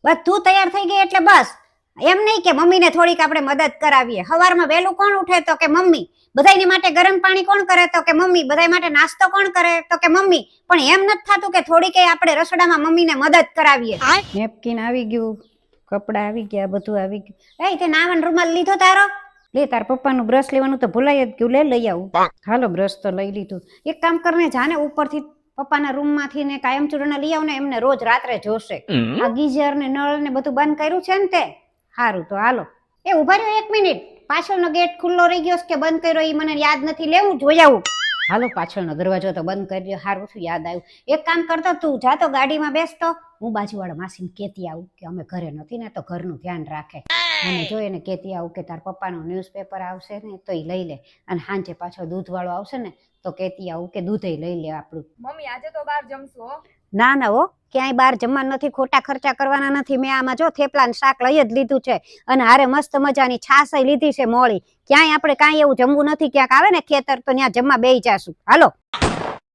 બસ તું તૈયાર થઈ ગઈ એટલે બસ એમ નહીં કે મમ્મીને થોડીક આપણે મદદ કરાવીએ. સવારમાં વહેલું કોણ ઉઠે તો કે મમ્મી, બધાયની માટે ગરમ પાણી કોણ કરે તો કે મમ્મી, બધાય માટે નાસ્તો કોણ કરે તો કે મમ્મી. પણ એમ નથી થતું કે થોડીક આપણે રસોડામાં મમ્મીને મદદ કરાવીએ. નેપકિન આવી ગયું, કપડા આવી ગયા, બધું આવી ગયું. તે નાવાનો રૂમાલ લીધો તારો? લે, તાર પપ્પાનું બ્રશ લેવાનું તો ભૂલાય જ ગયું, લઈ આવું. હાલો, બ્રશ તો લઈ લીધું. એક કામ કરને, જાને ઉપરથી પપ્પાના રૂમમાંથી ને કાયમ ચૂર્ણ લઈ આવ ને, એમને રોજ રાત્રે જોશે. આ ગીઝર ને નળ ને બધું બંધ કર્યું છે ને તે? સારું, તો હાલો. એ ઉભા રહ્યો 1 મિનિટ, પાછળનો ગેટ ખુલ્લો રહી ગયો કે બંધ કર્યો એ મને યાદ નથી, લેવું જોઈ આવું. હાલો, પાછળનો દરવાજો તો બંધ કરી દો. સારું શું યાદ આવ્યું. એક કામ કરતો, તું જાતો ગાડીમાં બેસતો, હું બાજુવાળા માસીને કહેતી આવું કે અમે ઘરે નથી ને તો ઘરનું ધ્યાન રાખે. અને જો એને કહેતી આવું કે તાર પપ્પાનું ન્યૂઝપેપર આવશે ને તો એ લઈ લે, અને સાંજે પાછો દૂધવાળો આવશે ને તો કહેતી આવું કે દૂધે લઈ લે આપણું. મમ્મી આજે તો બહાર જમશો? ના ના હો, ક્યાંય બહાર જમવાનું નથી, ખોટા ખર્ચા કરવાના નથી. મેં આમાં જો થેપલાનું શાક લઈ જ લીધું છે, અને હારે મસ્ત મજાની છાશ લીધી છે મોળી. ક્યાંય આપણે કાંઈ એવું જમવું નથી. ક્યાંક આવે ને ખેતર તો ત્યાં જમવા બેસી જાશું. હાલો.